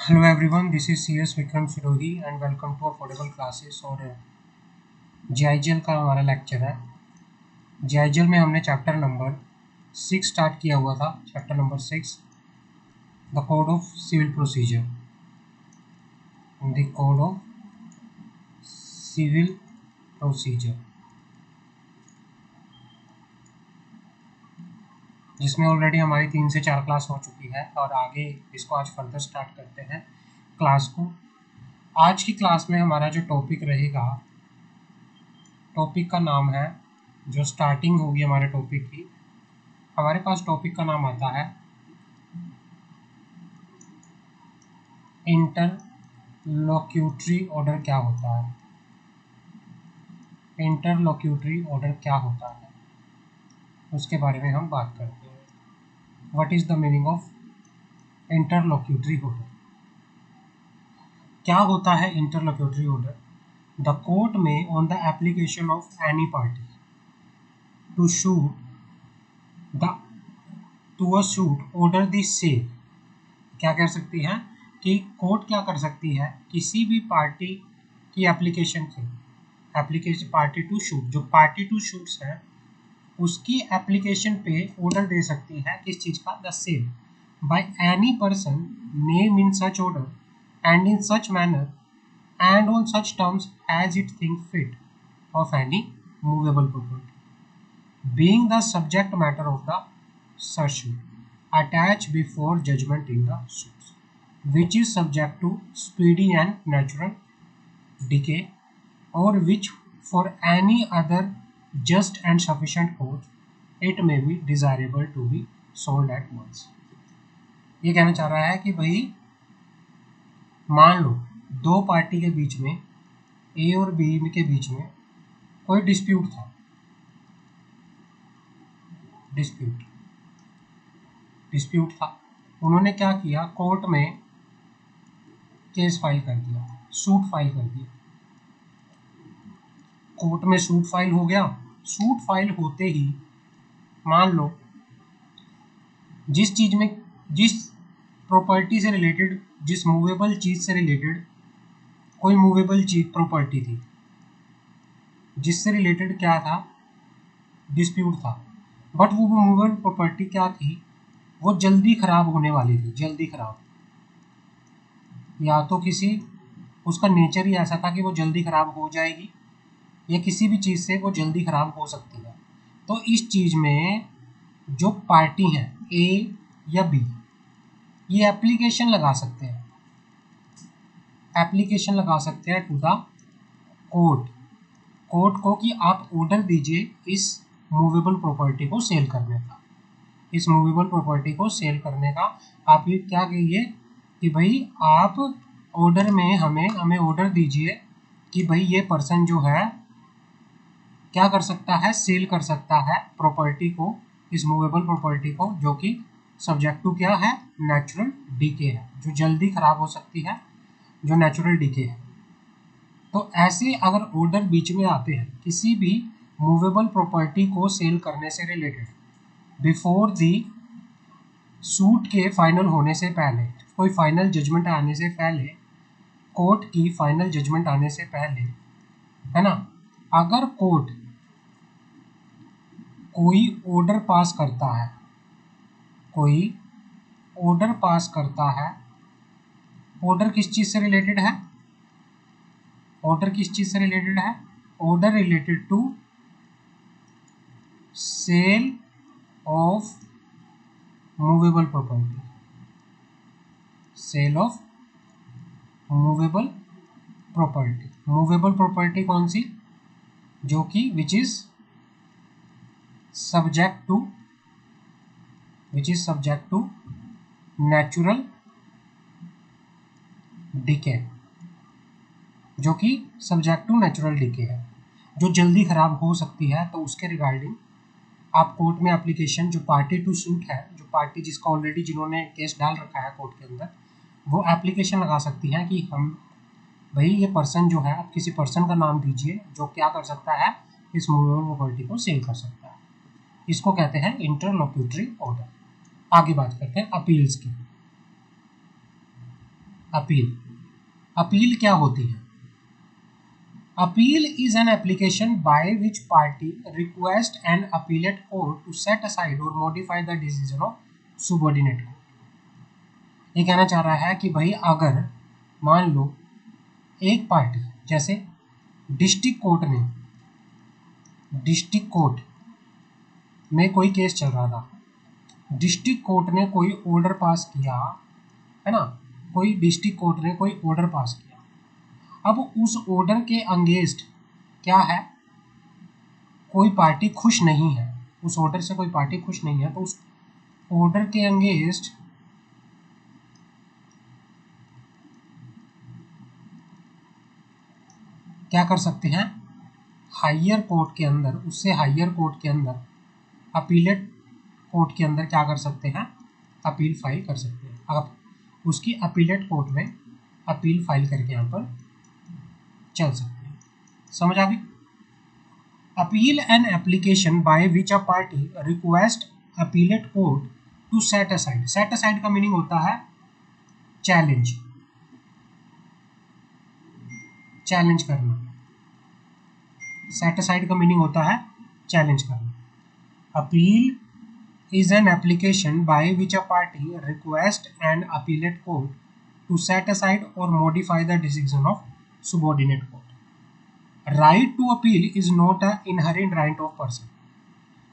Hello everyone, this is CS Vikram Sirohi and welcome to Affordable Classes। और JIGL का हमारा lecture है। JIGL में हमने चैप्टर नंबर 6 स्टार्ट किया हुआ था। Chapter number 6, the code of civil procedure. The code of civil procedure, जिसमें ऑलरेडी हमारी 3 से 4 क्लास हो चुकी है और आगे इसको आज फर्दर स्टार्ट करते हैं क्लास को। आज की क्लास में हमारा जो टॉपिक रहेगा, टॉपिक का नाम है, जो स्टार्टिंग होगी हमारे टॉपिक की, हमारे पास टॉपिक का नाम आता है इंटरलोक्यूटरी ऑर्डर। क्या होता है इंटरलोक्यूटरी ऑर्डर? क्या होता है उसके बारे में हम बात करते हैं। What is the meaning of interlocutory order? क्या होता है interlocutory order? The court may on the application of any party to shoot the to a suit order the sale. क्या कर सकती है कि कोर्ट क्या कर सकती है, किसी भी पार्टी की एप्लीकेशन से, एप्लीकेशन पार्टी टू शूट, जो पार्टी टू शूट्स है उसकी एप्लीकेशन पे ऑर्डर दे सकती है। किस चीज़ का? The sale by any person name in such order and in such manner and on such terms as it think fit of any movable property being the subject matter of the such suit attached before judgment in the suits, which is subject to speedy and natural decay, or which for any other just and sufficient cause it may be desirable to be sold at once। ये कहना चाह रहा है कि भाई मान लो दो party के बीच में, ए और बी के बीच में कोई डिस्प्यूट था, डिस्प्यूट था। उन्होंने क्या किया, कोर्ट में केस फाइल कर दिया, सूट फाइल कर दिया। कोर्ट में सूट फाइल हो गया। सूट फाइल होते ही मान लो जिस चीज में, जिस प्रॉपर्टी से रिलेटेड, जिस मूवेबल चीज से रिलेटेड कोई मूवेबल चीज प्रॉपर्टी थी, जिससे रिलेटेड क्या था, डिस्प्यूट था, बट वो मूवेबल प्रॉपर्टी क्या थी, वो जल्दी खराब होने वाली थी। जल्दी खराब, या तो किसी, उसका नेचर ही ऐसा था कि वो जल्दी खराब हो जाएगी, या किसी भी चीज़ से वो जल्दी खराब हो सकती है। तो इस चीज़ में जो पार्टी है, ए या बी, ये एप्लीकेशन लगा सकते हैं, एप्लीकेशन लगा सकते हैं टू द कोर्ट, कोर्ट को, कि आप ऑर्डर दीजिए इस मूवेबल प्रॉपर्टी को सेल करने का। इस मूवेबल प्रॉपर्टी को सेल करने का आप ये क्या कहिए कि भाई आप ऑर्डर में हमें ऑर्डर दीजिए कि भाई ये पर्सन जो है क्या कर सकता है, सेल कर सकता है प्रॉपर्टी को, इस मूवेबल प्रॉपर्टी को, जो कि सब्जेक्ट टू क्या है, नेचुरल डीके है, जो जल्दी खराब हो सकती है, जो नेचुरल डीके है। तो ऐसे अगर ऑर्डर बीच में आते हैं किसी भी मूवेबल प्रॉपर्टी को सेल करने से रिलेटेड, बिफोर दी सूट के फाइनल होने से पहले, कोई फाइनल जजमेंट आने से पहले, कोर्ट की फाइनल जजमेंट आने से पहले, है ना, अगर कोर्ट कोई ऑर्डर पास करता है, कोई ऑर्डर पास करता है, ऑर्डर किस चीज़ से रिलेटेड है, ऑर्डर किस चीज़ से रिलेटेड है, order related to sale of movable property, sale of movable property. Movable property कौन सी? जो कि which is subject to natural decay, जो कि सब्जेक्ट टू नेचुरल डिके है, जो जल्दी खराब हो सकती है। तो उसके रिगार्डिंग आप कोर्ट में एप्लीकेशन, जो पार्टी टू सूट है, जो पार्टी जिसका ऑलरेडी, जिन्होंने केस डाल रखा है कोर्ट के अंदर, वो एप्लीकेशन लगा सकती हैं कि हम भाई ये पर्सन जो है, आप किसी पर्सन का नाम दीजिए जो क्या कर सकता है, इस मूवेबल प्रॉपर्टी को सेल कर सकता है। इसको कहते हैं इंटरलोक्यूटरी ऑर्डर। आगे बात करते हैं अपील्स की। अपील। अपील क्या होती है? Appeal is an application by which party request an appellate court to set aside or modify the decision of subordinate court। ये कहना चाह रहा है कि भाई अगर मान लो एक पार्टी, जैसे डिस्ट्रिक्ट कोर्ट में कोई केस चल रहा था, डिस्ट्रिक्ट कोर्ट ने कोई ऑर्डर पास किया, है ना, कोई डिस्ट्रिक्ट कोर्ट ने कोई ऑर्डर पास किया। अब उस ऑर्डर के अगेंस्ट क्या है, कोई पार्टी खुश नहीं है, उस ऑर्डर से कोई पार्टी खुश नहीं है, तो उस ऑर्डर के अगेंस्ट क्या कर सकते हैं, हायर कोर्ट के अंदर, उससे हायर कोर्ट के अंदर, अपीलेट कोर्ट के अंदर क्या कर सकते हैं, अपील फाइल कर सकते हैं। आप उसकी अपीलेट कोर्ट में अपील फाइल करके यहाँ पर चल सकते हैं। समझ आ गई? Appeal an application by which a party request appellate court to set aside. Set aside का मीनिंग होता है चैलेंज, चैलेंज करना। सेट असाइड का मीनिंग होता है चैलेंज करना। Appeal is an application by which a party requests an appellate court to set aside or modify the decision of subordinate court. Right to appeal is not an inherent right of person.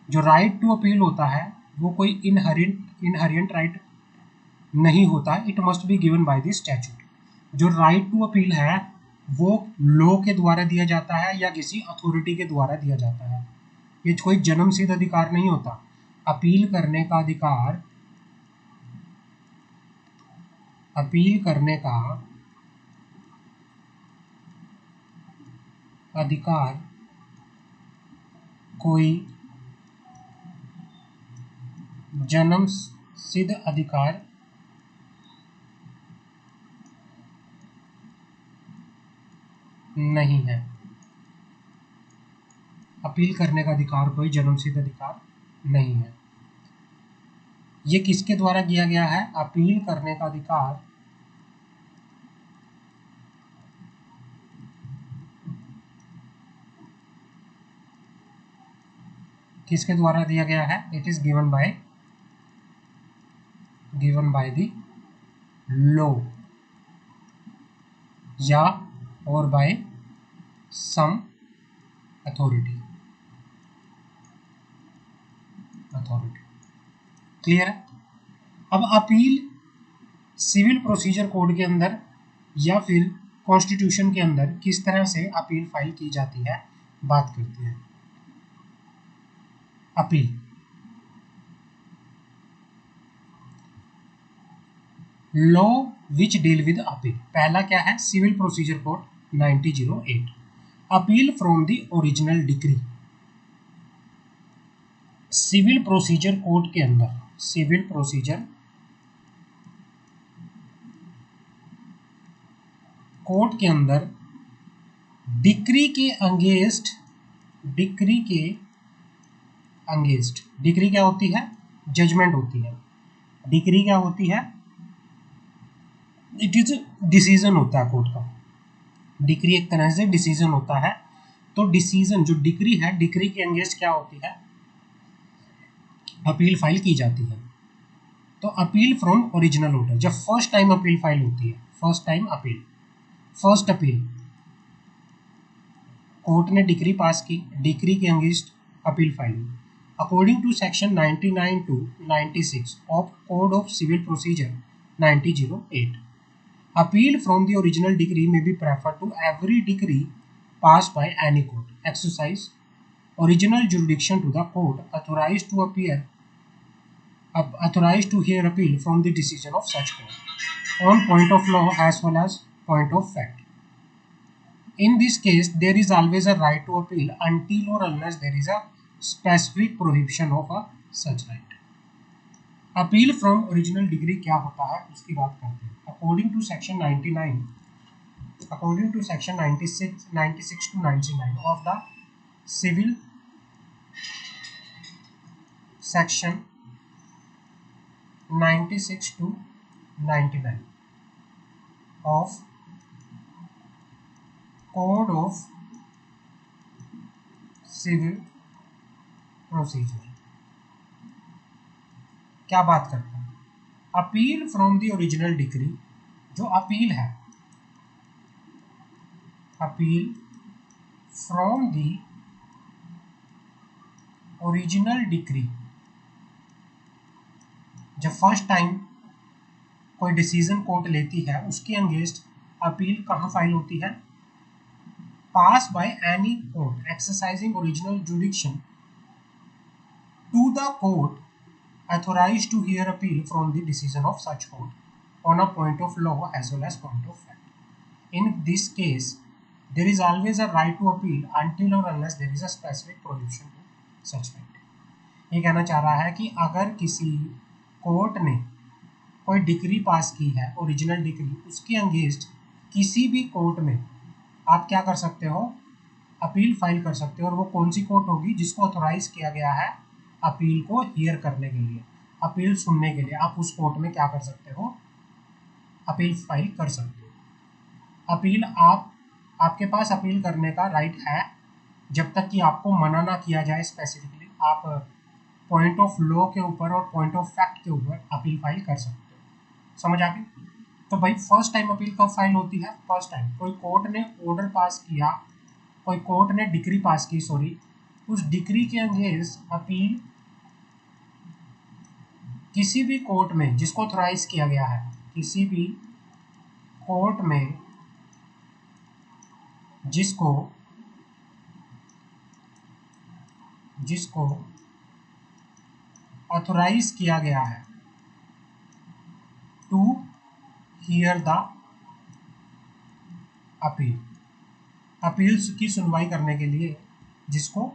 जो right to appeal होता है वो कोई inherent right नहीं होता, it must be given by the statute. जो right to appeal है वो लॉ के द्वारा दिया जाता है या किसी अथॉरिटी के द्वारा दिया जाता है। ये कोई जन्मसिद्ध अधिकार नहीं होता। अपील करने का अधिकार, अपील करने का अधिकार कोई जन्मसिद्ध अधिकार नहीं है। अपील करने का अधिकार कोई जन्मसिद्ध अधिकार नहीं है। ये किसके द्वारा किया गया है? अपील करने का अधिकार किसके द्वारा दिया गया है? It is given by the law या और बाय सम अथॉरिटी। क्लियर है? अब अपील सिविल प्रोसीजर कोड के अंदर या फिर कॉन्स्टिट्यूशन के अंदर किस तरह से अपील फाइल की जाती है, बात करते हैं। Appeal, law which deal with appeal. पहला क्या है? Civil procedure code 1908, appeal from the original decree. Civil procedure code के अंदर, सिविल प्रोसीजर कोड के अंदर डिक्री के अगेंस्ट, डिक्री क्या होती है? जजमेंट होती है। डिक्री क्या होती है? इट इज डिसीजन होता है कोर्ट का। डिक्री एक तरह से डिसीजन होता है। तो डिसीजन जो डिक्री है, डिक्री के अगेंस्ट क्या होती है? अपील फाइल की जाती है। तो अपील फ्रॉम ओरिजिनल ऑर्डर, जब फर्स्ट टाइम अपील फाइल होती है, first time appeal, first appeal, court ने डिक्री पास की, डिक्री के अगेंस्ट अपील फाइल हुई। According to section 99 to 96 of code of civil procedure 1908, appeal from the original decree may be preferred to every decree passed by any court, exercise original jurisdiction to the court authorized to hear appeal from the decision of such court on point of law as well as point of fact. In this case, there is always a right to appeal until or unless there is a specific prohibition of a such right. Appeal from original degree क्या होता है उसकी बात करते हैं। According to section 96 to 99 of the civil section 96 to 99 of code of civil procedure क्या बात करता है? Appeal from the original decree, जो अपील है, appeal from the original decree, जब फर्स्ट टाइम कोई डिसीजन कोर्ट लेती है उसके अगेंस्ट अपील कहाँ फाइल होती है? Pass by any court exercising original jurisdiction to the court authorized to hear appeal from the decision of such court on a point of law as well as point of fact. In this case, there is always a right to appeal until or unless there is a specific prohibition to such right. ये कहना चाह रहा है कि अगर किसी court ने कोई डिग्री पास की है, ओरिजिनल डिग्री, उसके अगेंस्ट किसी भी कोर्ट में आप क्या कर सकते हो? अपील फाइल कर सकते हो। और वो कौन सी कोर्ट होगी? जिसको ऑथोराइज किया गया है अपील को हियर करने के लिए, अपील सुनने के लिए, आप उस कोर्ट में क्या कर सकते हो? अपील फाइल कर सकते हो। अपील आपके पास अपील करने का राइट है जब तक कि आपको मना ना किया जाए स्पेसिफिकली। आप पॉइंट ऑफ लॉ के ऊपर और पॉइंट ऑफ फैक्ट के ऊपर अपील फाइल कर सकते हो। समझ आ गई? तो भाई फर्स्ट टाइम अपील कब फाइल होती है? फर्स्ट टाइम कोई कोर्ट ने ऑर्डर पास किया, कोई कोर्ट ने डिक्री पास की, सॉरी, उस डिक्री के अगेंस्ट अपील किसी भी कोर्ट में जिसको ऑथराइज किया गया है, किसी भी कोर्ट में जिसको ऑथराइज किया गया है to hear the appeal, appeal की सुनवाई करने के लिए जिसको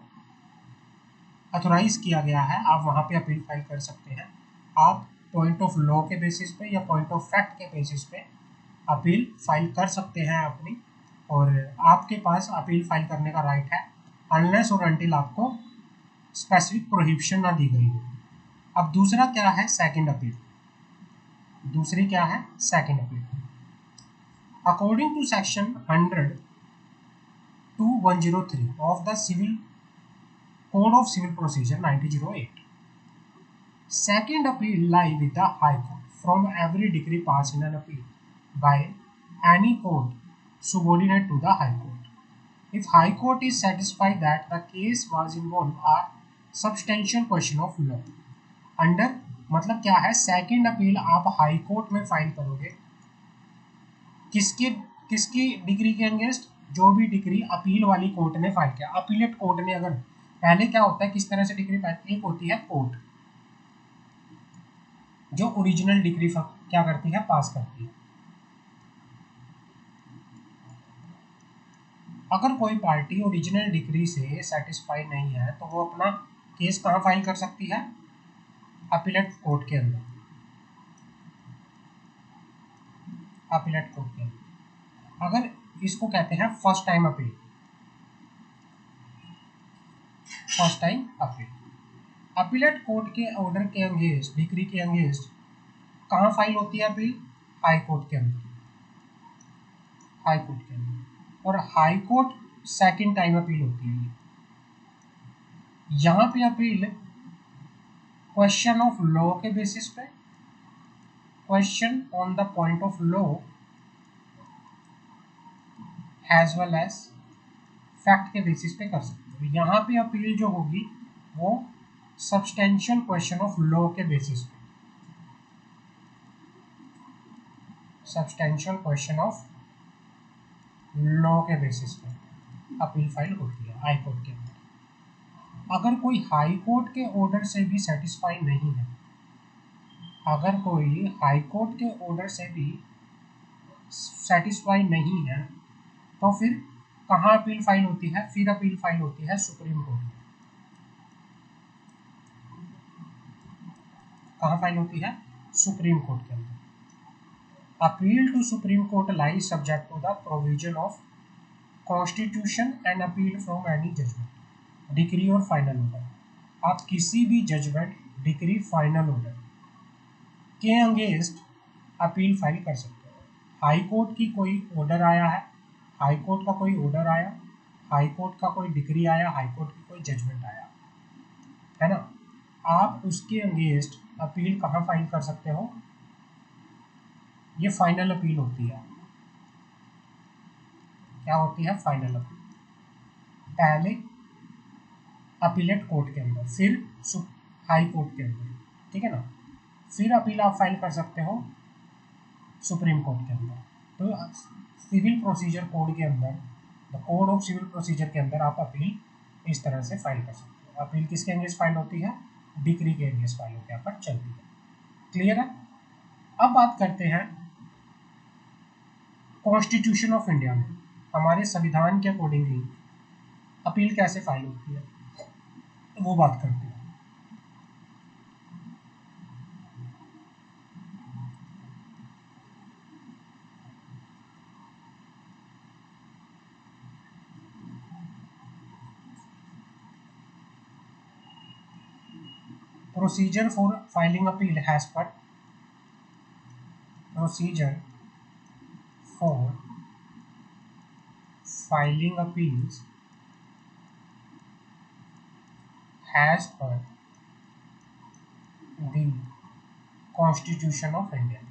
ऑथराइज किया गया है, आप वहाँ पे अपील फाइल कर सकते हैं। आप पॉइंट ऑफ लॉ के बेसिस पे या पॉइंट ऑफ फैक्ट के बेसिस पे अपील फाइल कर सकते हैं अपनी, और आपके पास अपील फाइल करने का राइट है अनलेस और अनटिल आपको स्पेसिफिक प्रोहिबिशन ना दी गई हो। अब दूसरा क्या है? Second appeal. दूसरी क्या है? Second appeal. According to section 100 to 103 of the Civil Code of Civil Procedure 1908, second appeal lie with the High Court from every decree passed in an appeal by any court subordinate to the High Court. If High Court is satisfied that the case was involved a substantial question of law, under मतलब क्या है? Second appeal आप high court में file करोगे किसकी degree के against? जो भी डिग्री अपील वाली कोर्ट ने फाइल किया। अपीलेट कोर्ट ने, अगर पहले क्या होता है, किस तरह से डिग्री फाइल, एक होती है कोर्ट जो ओरिजिनल डिग्री क्या करती है? पास करती है। अगर कोई पार्टी ओरिजिनल डिग्री से सेटिस्फाइड नहीं है तो वो अपना केस कहाँ फाइल कर सकती है? अपीलेट कोर्ट के अंदर, अपीलेट कोर्ट के अंदर। अगर इसको कहते हैं first time appeal, first time appeal. Appellate court के ऑर्डर के अगेंस्ट, डिग्री के अगेंस्ट कहाँ फाइल होती है अपील? हाई कोर्ट के अंदर, हाई कोर्ट के अंदर। और high court second time appeal होती है। यहाँ पे अपील क्वेश्चन ऑफ लॉ के बेसिस पे, question on the point of law as well as fact के बेसिस पे कर सकते हो। यहाँ पे अपील जो होगी वो सब्सटेंशियल क्वेश्चन ऑफ लॉ के बेसिस पे, सब्सटेंशियल क्वेश्चन ऑफ लॉ के बेसिस पे अपील फाइल होती है हाई कोर्ट के अंदर। अगर कोई हाई कोर्ट के ऑर्डर से भी सेटिस्फाई नहीं है, अगर कोई हाई कोर्ट के ऑर्डर से भी सेटिस्फाई नहीं है तो फिर कहाँ अपील फाइल होती है? फिर अपील फाइल होती है सुप्रीम कोर्ट में। कहाँ फाइल होती है? सुप्रीम कोर्ट के अंदर। Appeal to supreme court lies subject to the provision of constitution and appeal from any judgment, decree और फाइनल ऑर्डर। आप किसी भी जजमेंट, डिक्री, फाइनल ऑर्डर के अगेंस्ट अपील फाइल कर सकते हो। हाई कोर्ट की कोई ऑर्डर आया है, हाई कोर्ट का कोई ऑर्डर आया, हाई कोर्ट का कोई डिक्री आया, हाई कोर्ट की कोई जजमेंट आया, है ना, आप उसके अगेंस्ट अपील कहाँ फाइल कर सकते हो? ये फाइनल अपील होती है। क्या होती है? Final appeal. पहले अपीलेट कोर्ट के अंदर, फिर हाई कोर्ट के अंदर, ठीक है ना, फिर अपील आप फाइल कर सकते हो सुप्रीम कोर्ट के अंदर। तो सिविल प्रोसीजर कोड के अंदर, the code of civil procedure के अंदर आप अपील इस तरह से फाइल कर सकते हो। अपील किसके अगेंस्ट फाइल होती है? डिक्री के अगेंस्ट फाइल होकर यहाँ पर चलती है। क्लियर है? अब बात करते हैं कॉन्स्टिट्यूशन ऑफ इंडिया में हमारे संविधान के अकॉर्डिंगली अपील कैसे फाइल होती है, वो बात करते हैं। Procedure for filing appeal as per procedure for filing appeals as per the Constitution of India.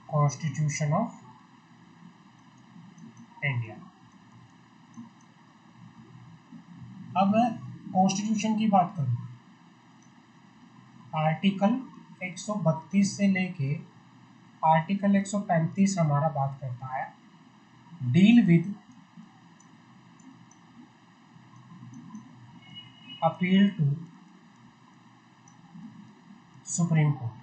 Constitution of India. अब मैं कॉन्स्टिट्यूशन की बात करूँ, आर्टिकल 132 से लेके आर्टिकल 135 हमारा बात करता है deal with appeal to supreme court,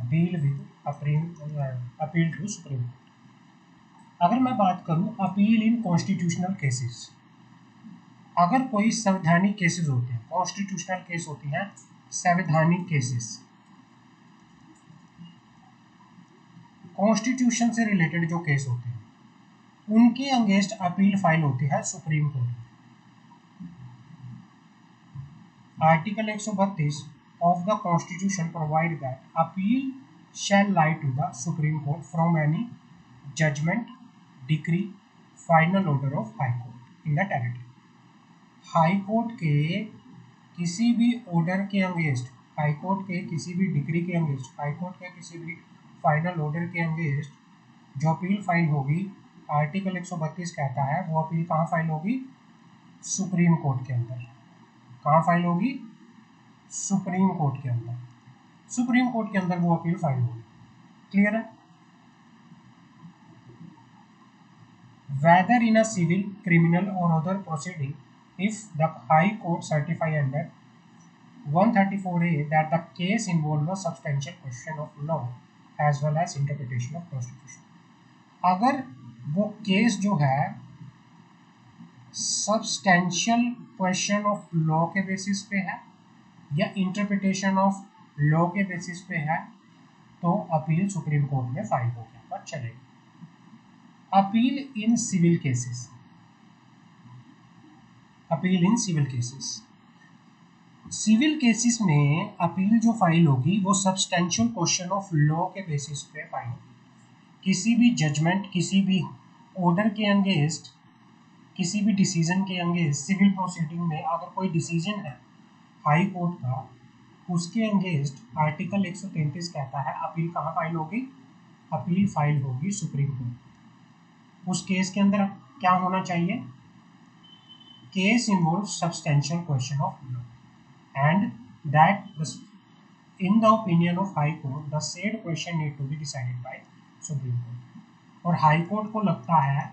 deal with appeal to supreme court. अगर मैं बात करूं अपील इन कॉन्स्टिट्यूशनल केसेस, अगर कोई संवैधानिक केसेस होते हैं, कॉन्स्टिट्यूशनल केस होती हैं संवैधानिक केसेस, कॉन्स्टिट्यूशन से रिलेटेड जो केस होते हैं उनके अगेंस्ट अपील फाइल होती है सुप्रीम कोर्ट में। Article 132 of the Constitution provide that appeal shall lie to the Supreme Court from any judgment, decree, final order of High Court in the territory. High Court के किसी भी order के against, high Court के किसी भी degree के against, high Court के किसी भी फाइनल ऑर्डर के अगेंस्ट जो अपील फाइल होगी, आर्टिकल 132 कहता है वो अपील कहाँ फाइल होगी? सुप्रीम कोर्ट के अंदर। कहाँ फाइल होगी? सुप्रीम कोर्ट के अंदर। सुप्रीम कोर्ट के अंदर वो अपील फाइल होगी। क्लियर है? Whether in a civil, criminal or other proceeding, if the High Court certify under 134A that the case involves a substantial question of law as well as interpretation of constitution, अगर वो case जो है substantial question of law के basis पे है या interpretation of law के basis पे है, तो अपील सुप्रीम कोर्ट में फाइल होकर पर चलेगी। Appeal in civil cases, appeal in civil cases, civil cases में अपील जो फाइल होगी वो सब्सटेंशियल क्वेश्चन ऑफ लॉ के बेसिस पे फाइल होगी। किसी भी जजमेंट, किसी भी ऑर्डर के अगेंस्ट, किसी भी डिसीजन के अगेंस्ट सिविल प्रोसीडिंग में अगर कोई डिसीजन है हाई कोर्ट का, उसके अगेंस्ट आर्टिकल 133 कहता है अपील कहाँ फाइल होगी? अपील फाइल होगी सुप्रीम कोर्ट। उस केस के अंदर क्या होना चाहिए? Case involve substantial question of law and that in the opinion of High Court the said question need to be decided by Supreme Court। और हाई कोर्ट को लगता है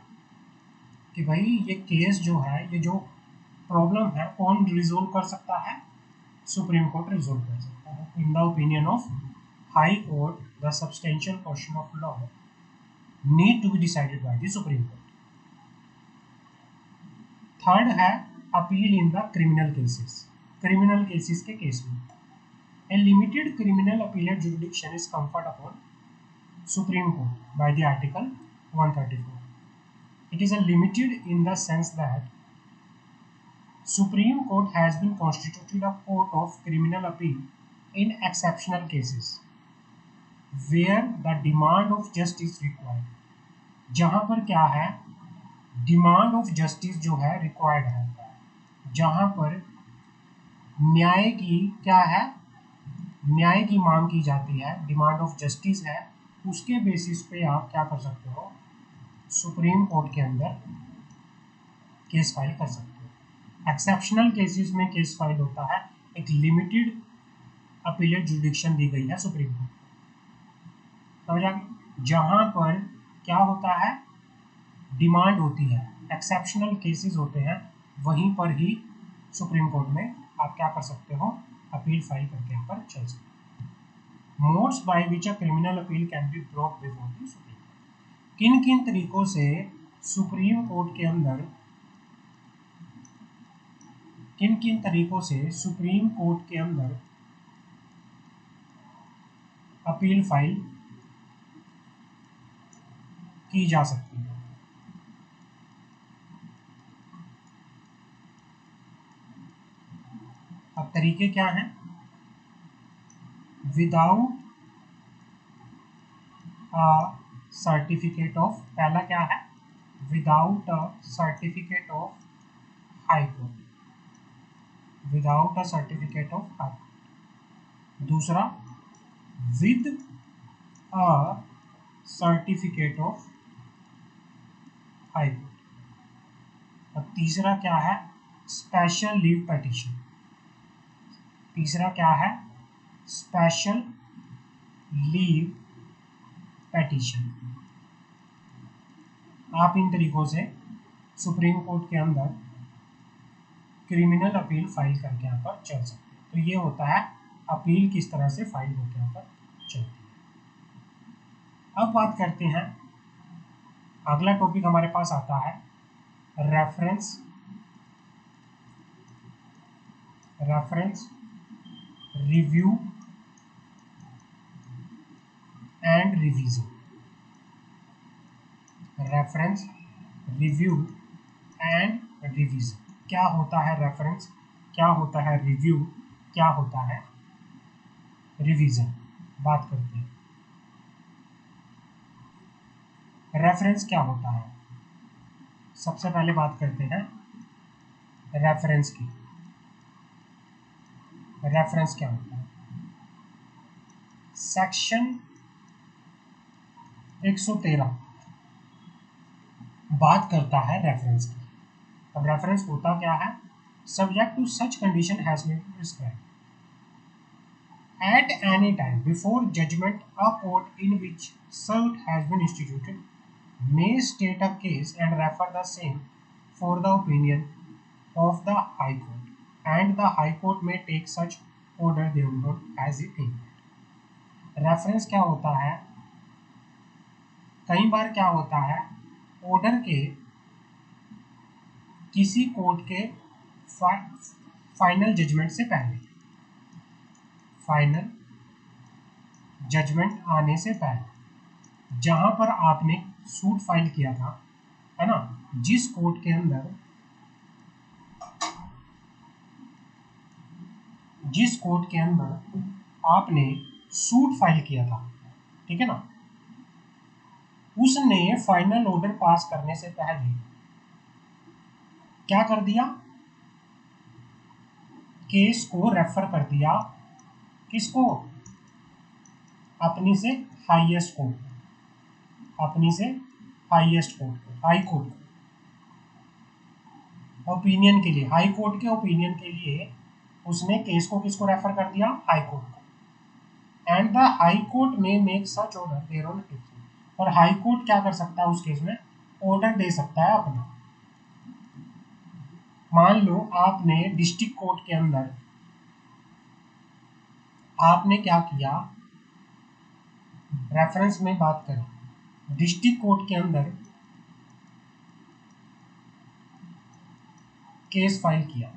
कि भाई ये केस जो है, ये जो प्रॉब्लम है कौन रिजोल्व कर सकता है? सुप्रीम कोर्ट रिजोल्व कर सकता है। In the opinion of High Court the substantial question of law need to be decided by the Supreme Court. Third है appeal in the criminal cases, criminal cases के case में a limited criminal appellate jurisdiction is conferred upon Supreme Court by the Article 134. It is a limited in the sense that Supreme Court has been constituted a court of criminal appeal in exceptional cases. Where the demand of justice required, जहाँ पर क्या है, demand of justice जो है required है, जहाँ पर न्याय की क्या है, न्याय की मांग की जाती है, डिमांड ऑफ जस्टिस है, उसके बेसिस पे आप क्या कर सकते हो, सुप्रीम कोर्ट के अंदर केस फाइल कर सकते हो। एक्सेप्शनल केसेस में केस फाइल होता है, एक लिमिटेड अपीलेट जुडिक्शन दी गई है सुप्रीम कोर्ट, समझ आ गई, जहाँ पर क्या होता है, डिमांड होती है, एक्सेप्शनल केसेस होते हैं, वहीं पर ही सुप्रीम कोर्ट में आप क्या कर सकते हो, अपील फाइल करके यहाँ पर चल सकते हो। Modes bye which a criminal appeal can be brought before the Supreme court, किन किन तरीकों से सुप्रीम कोर्ट के अंदर, किन किन तरीकों से सुप्रीम कोर्ट के अंदर अपील फाइल की जा सकती है। अब तरीके क्या हैं, विदाउट अ सर्टिफिकेट ऑफ, पहला क्या है, without a certificate of High Court, without a certificate of High Court, दूसरा with a certificate of High Court, और तीसरा क्या है, स्पेशल लीव पिटीशन, तीसरा क्या है, स्पेशल लीव पिटीशन। आप इन तरीकों से सुप्रीम कोर्ट के अंदर क्रिमिनल अपील फाइल करके यहाँ पर चल सकते हैं। तो ये होता है अपील किस तरह से फाइल होकर यहाँ पर चलती है। अब बात करते हैं, अगला टॉपिक हमारे पास आता है reference, reference review and revision, reference review and revision. क्या होता है रेफरेंस, क्या होता है रिव्यू, क्या होता है रिवीजन, बात करते हैं। रेफरेंस क्या होता है, सबसे पहले बात करते हैं रेफरेंस की। रेफरेंस क्या होता है, सेक्शन 113 बात करता है रेफरेंस की। अब रेफरेंस होता क्या है, subject to such condition has been prescribed at any time before judgment, a court in which suit has been instituted may state a case and refer the same for the opinion of the High Court, and the High Court may take such order thereon as it deemed. Reference क्या होता है, कई बार क्या होता है, order के किसी court के फाइनल जजमेंट से पहले, फाइनल जजमेंट आने से पहले, जहां पर आपने सूट फाइल किया था, है ना, जिस कोर्ट के अंदर, जिस कोर्ट के अंदर आपने सूट फाइल किया था, ठीक है ना, उसने फाइनल ऑर्डर पास करने से पहले क्या कर दिया, केस को रेफर कर दिया, किसको, अपनी से हाईएस्ट कोर्ट, अपनी से हाईएस्ट कोर्ट को, हाई कोर्ट को ओपिनियन के लिए, हाई कोर्ट के ओपिनियन के लिए उसने केस को किसको रेफर कर दिया, हाई कोर्ट को। And the high court may make such order thereon, और हाई कोर्ट क्या कर सकता है उस केस में, ऑर्डर दे सकता है अपना। मान लो आपने डिस्ट्रिक्ट कोर्ट के अंदर, आपने क्या किया, रेफरेंस में बात करें, डिस्ट्रिक्ट कोर्ट के अंदर केस फाइल किया,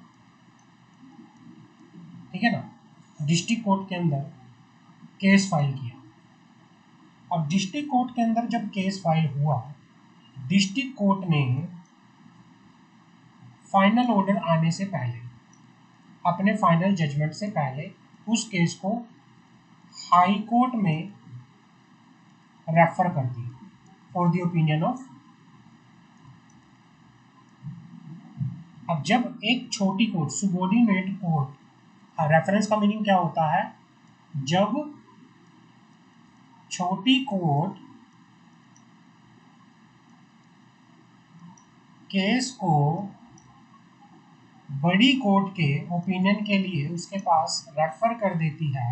ठीक है ना, डिस्ट्रिक्ट कोर्ट के अंदर केस फाइल किया। अब डिस्ट्रिक्ट कोर्ट के अंदर जब केस फाइल हुआ, डिस्ट्रिक्ट कोर्ट ने फाइनल ऑर्डर आने से पहले, अपने फाइनल जजमेंट से पहले, उस केस को हाई कोर्ट में रेफर करती है फॉर द ओपिनियन ऑफ। अब जब एक छोटी कोर्ट सुबॉर्डिनेट कोर्ट, रेफरेंस का मीनिंग क्या होता है, जब छोटी कोर्ट केस को बड़ी कोर्ट के ओपिनियन के लिए उसके पास रेफर कर देती है,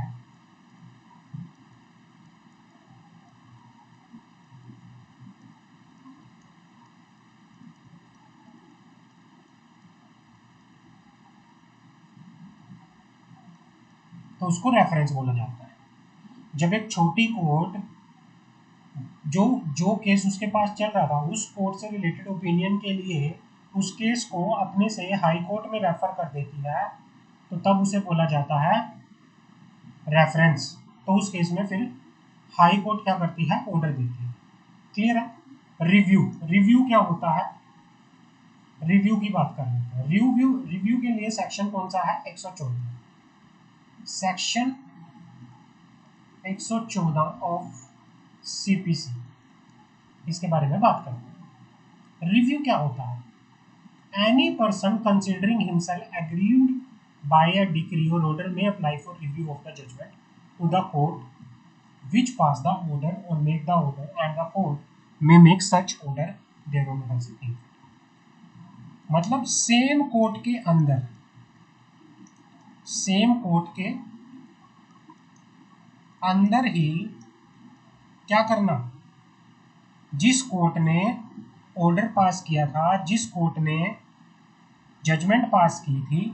तो उसको रेफरेंस बोला जाता है। जब एक छोटी कोर्ट जो जो केस उसके पास चल रहा था उस कोर्ट से रिलेटेड ओपिनियन के लिए उस केस को अपने से हाई कोर्ट में रेफर कर देती है, तो तब उसे बोला जाता है रेफरेंस। तो उस केस में फिर हाई कोर्ट क्या करती है, ऑर्डर देती है। क्लियर है। रिव्यू, रिव्यू क्या होता है, रिव्यू की बात कर लेते हैं। रिव्यू, रिव्यू के लिए सेक्शन कौन सा है, 114, सेक्शन 114 ऑफ सीपीसी, इसके बारे में बात करते हैं। रिव्यू क्या होता है, any person considering himself agreed by a decree और order may apply for review of the judgment to the court which pass the order or make the order and the court may make such order thereon as it. मतलब same court के अंदर, same court के अंदर ही क्या करना, जिस court ने order pass किया था, जिस कोर्ट ने जजमेंट पास की थी,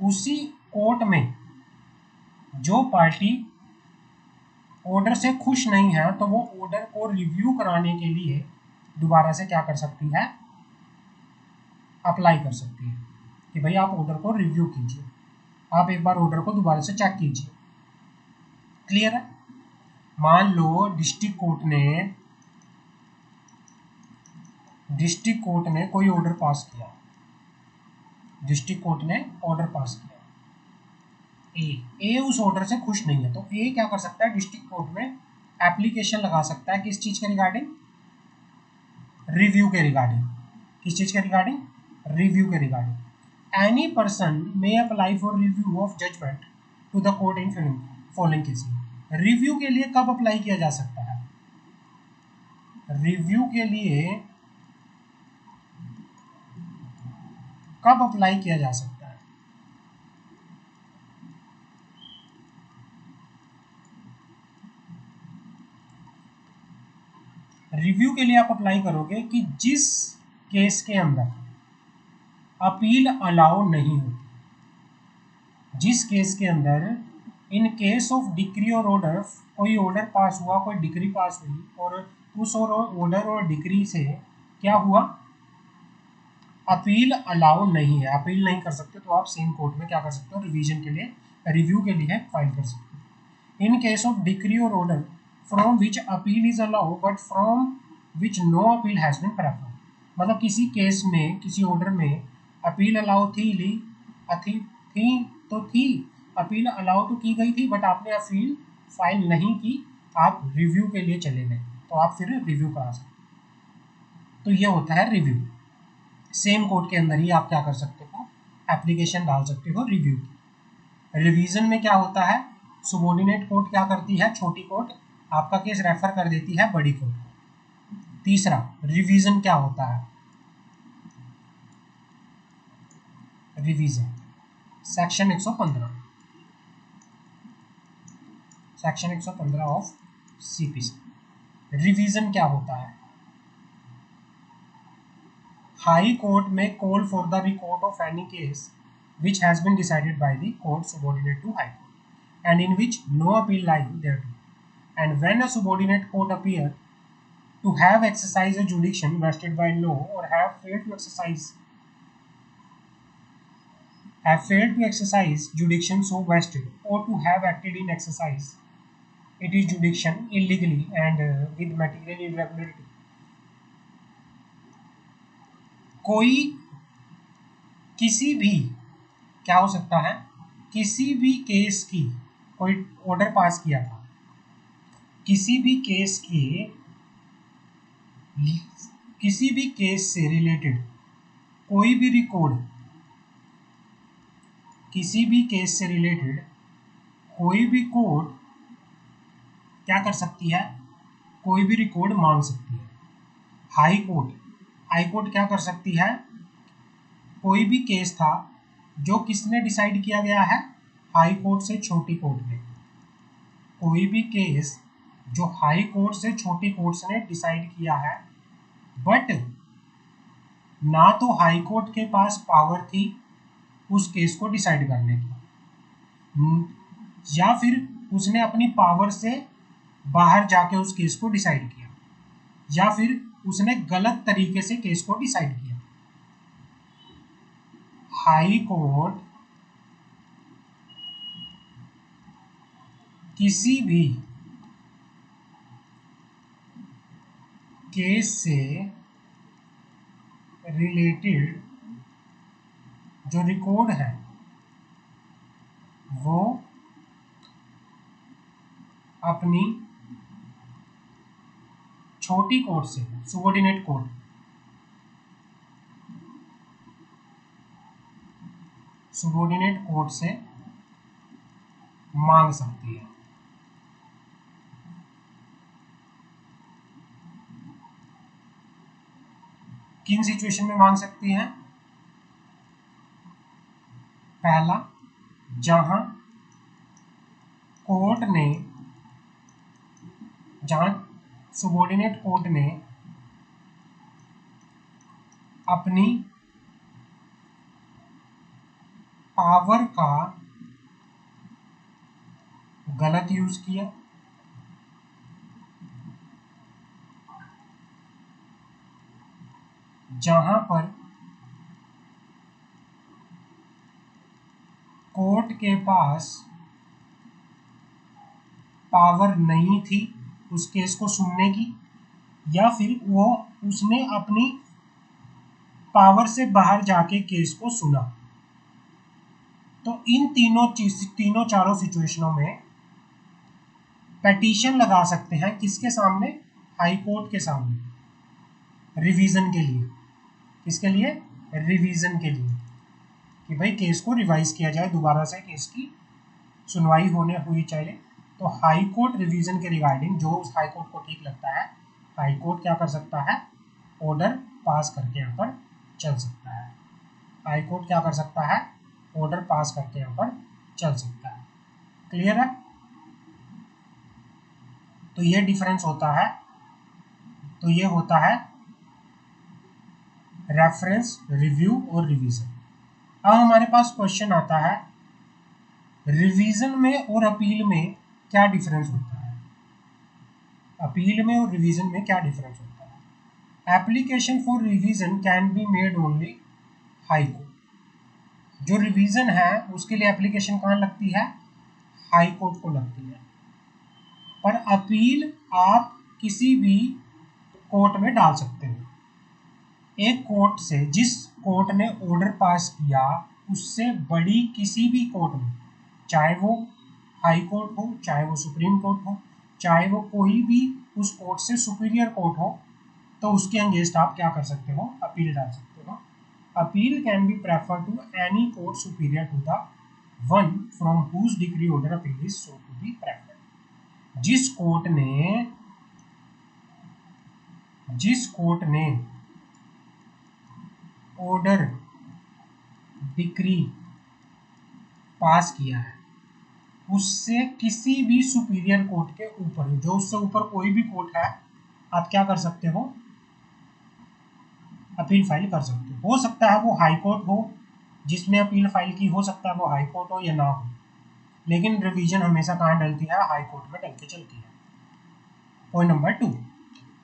उसी कोर्ट में जो पार्टी ऑर्डर से खुश नहीं है तो वो ऑर्डर को रिव्यू कराने के लिए दोबारा से क्या कर सकती है, अप्लाई कर सकती है कि भाई आप ऑर्डर को रिव्यू कीजिए, आप एक बार ऑर्डर को दोबारा से चेक कीजिए। क्लियर है। मान लो डिस्ट्रिक्ट कोर्ट ने कोई ऑर्डर पास किया, डिस्ट्रिक्ट कोर्ट ने ऑर्डर पास किया, ए उस ऑर्डर से खुश नहीं है, तो ए क्या कर सकता है, डिस्ट्रिक्ट कोर्ट में एप्लीकेशन लगा सकता है, किस चीज के रिगार्डिंग, रिव्यू के रिगार्डिंग। किस चीज के रिगार्डिंग, रिव्यू के regarding. Any person may apply for review of judgment to the court in following cases. Review के लिए कब अप्लाई किया जा सकता है, रिव्यू के लिए कब अप्लाई किया जा सकता है, रिव्यू के लिए आप अप्लाई करोगे कि जिस केस के अंदर अपील अलाउ नहीं होती, जिस केस के अंदर इन केस ऑफ डिक्री और ऑर्डर, कोई ऑर्डर पास हुआ, कोई डिक्री पास हुई और उस ऑर्डर और डिक्री से क्या हुआ, अपील अलाउ नहीं है, अपील नहीं कर सकते, तो आप सेम कोर्ट में क्या कर सकते हो, रिवीजन के लिए, रिव्यू के लिए फाइल कर सकते हो। इन केस ऑफ डिक्री और order from which appeal is allow but from which no appeal has been preferred. मतलब किसी केस में, किसी ऑर्डर में अपील अलाउ थी, थी तो थी, अपील अलाउ तो की गई थी बट आपने अपील फाइल नहीं की, आप रिव्यू के लिए चले गए, तो आप फिर रिव्यू करा सकते हो। तो ये होता है रिव्यू। सेम कोर्ट के अंदर ही आप क्या कर सकते हो, एप्लीकेशन डाल सकते हो रिव्यू की। रिवीजन में क्या होता है, सुबॉर्डिनेट कोर्ट क्या करती है, छोटी कोर्ट आपका केस रेफर कर देती है बड़ी कोर्ट को। तीसरा, रिवीजन क्या होता है, revision section 115, section 115 of CPC. Revision क्या होता है, हाई कोर्ट में call for the record of any case which has been decided by the court subordinate to high court and in which no appeal lie thereto, and when a subordinate court appear to have exercised a jurisdiction vested by law or have failed to exercise jurisdiction so vested or to have acted in exercise it is jurisdiction illegally and with material irregularity। कोई किसी भी, क्या हो सकता है, किसी भी case की कोई ऑर्डर पास किया था, किसी भी केस से रिलेटेड कोई भी रिकॉर्ड, किसी भी केस से रिलेटेड कोई भी कोर्ट क्या कर सकती है, कोई भी रिकॉर्ड मांग सकती है। हाई कोर्ट क्या कर सकती है, कोई भी केस था जो किसने डिसाइड किया गया है, हाई कोर्ट से छोटी कोर्ट ने, कोई भी केस जो हाई कोर्ट से छोटी कोर्ट्स ने डिसाइड किया है, बट ना तो हाई कोर्ट के पास पावर थी उस केस को डिसाइड करने की, या फिर उसने अपनी पावर से बाहर जाके उस केस को डिसाइड किया, या फिर उसने गलत तरीके से केस को डिसाइड किया। हाई कोर्ट किसी भी केस से रिलेटेड जो रिकॉर्ड है वो अपनी छोटी कोर्ट से, सबऑर्डिनेट कोर्ट से मांग सकती है। किन सिचुएशन में मांग सकती है? पहला, जहां सबऑर्डिनेट कोर्ट ने अपनी पावर का गलत यूज किया, जहां पर कोर्ट के पास पावर नहीं थी उस केस को सुनने की, या फिर वो उसने अपनी पावर से बाहर जाके केस को सुना। तो इन तीनों चारों सिचुएशनों में पेटिशन लगा सकते हैं, किसके सामने? हाई कोर्ट के सामने, रिवीजन के लिए। किसके लिए? रिवीजन के लिए, कि भाई केस को रिवाइज किया जाए, दोबारा से केस की सुनवाई हुई चाहिए। तो हाई कोर्ट रिवीजन के रिगार्डिंग जो उस हाई कोर्ट को ठीक लगता है, हाई कोर्ट क्या कर सकता है, ऑर्डर पास करके यहाँ पर चल सकता है। हाई कोर्ट क्या कर सकता है, ऑर्डर पास करके यहाँ पर चल सकता है। क्लियर है? तो ये डिफरेंस होता है, तो ये होता है रेफरेंस, रिव्यू और रिवीजन। अब हमारे पास क्वेश्चन आता है, रिवीजन में और अपील में क्या डिफरेंस होता है? अपील में और रिवीजन में क्या डिफरेंस होता है? Application for revision can be made only high court. जो रिवीजन है उसके लिए एप्लीकेशन कहाँ लगती है? हाई कोर्ट को लगती है। पर अपील आप किसी भी कोर्ट में डाल सकते हो। एक कोर्ट से, जिस कोर्ट ने ऑर्डर पास किया उससे बड़ी किसी भी कोर्ट में, चाहे वो हाई कोर्ट हो, चाहे वो सुप्रीम कोर्ट हो, चाहे वो कोई भी उस कोर्ट से सुपीरियर कोर्ट हो, तो उसके अगेंस्ट आप क्या कर सकते हो? अपील डाल सकते हो। Appeal can be prefer to any court superior to the one from whose degree order appeal is so to be preferred. जिस कोर्ट ने ऑर्डर डिक्री पास किया है उससे किसी भी सुपीरियर कोर्ट के ऊपर, जो उससे ऊपर कोई भी कोर्ट है, आप क्या कर सकते हो? अपील फाइल कर सकते हो सकता है वो हाई कोर्ट हो जिसमें अपील फाइल की, हो सकता है वो हाई कोर्ट हो या ना हो, लेकिन रिवीजन हमेशा कहाँ डलती है? हाई कोर्ट में डल के चलती है। Point number 2,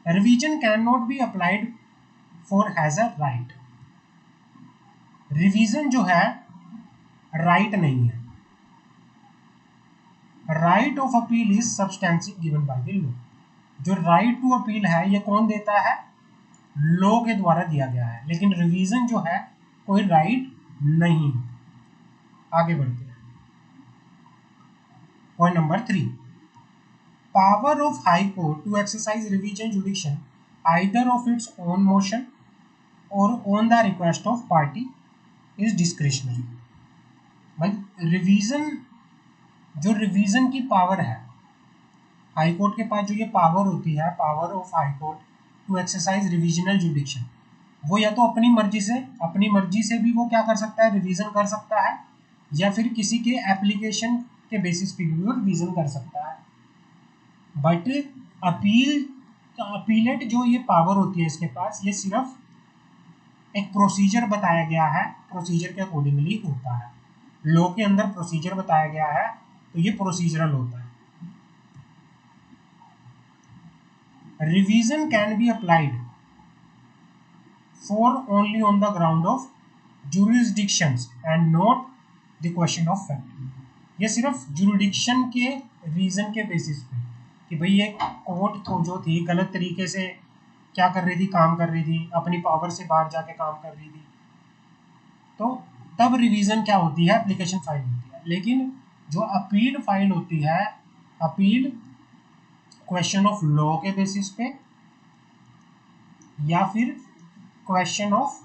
revision can not be applied for has a right. Revision जो है राइट नहीं है। Right of appeal is substantial given by the law. जो राइट टू अपील है ये कौन देता है? लॉ के द्वारा दिया गया है। लेकिन रिवीजन जो है कोई राइट नहीं है। आगे बढ़ते हैं। Point number 3, power of High Court to exercise revision jurisdiction either of its own motion or on the request of party is discretionary. भाई रिवीजन, जो रिवीजन की पावर है हाई कोर्ट के पास, जो ये पावर होती है, power of High Court to exercise revisional jurisdiction, वो या तो अपनी मर्जी से भी वो क्या कर सकता है, रिवीजन कर सकता है, या फिर किसी के एप्लीकेशन के बेसिस पे भी वो रिवीजन कर सकता है। बट अपीलेट जो ये पावर होती है इसके पास, ये सिर्फ एक प्रोसीजर बताया गया है, प्रोसीजर के अकॉर्डिंगली होता है। लॉ के अंदर प्रोसीजर बताया गया है तो ये प्रोसीजरल होता है। Revision can be applied for only on the ground of jurisdictions and not the question of fact। ये सिर्फ जुरिडिक्शन के रीजन के बेसिस पे कि भाई ये कोर्ट तो जो थी गलत तरीके से क्या कर रही थी, काम कर रही थी, अपनी पावर से बाहर जाके काम कर रही थी, तो तब रिवीजन क्या होती है, एप्लीकेशन फाइल होती है। लेकिन जो अपील फाइल होती है, अपील क्वेश्चन ऑफ लॉ के बेसिस पे या फिर क्वेश्चन ऑफ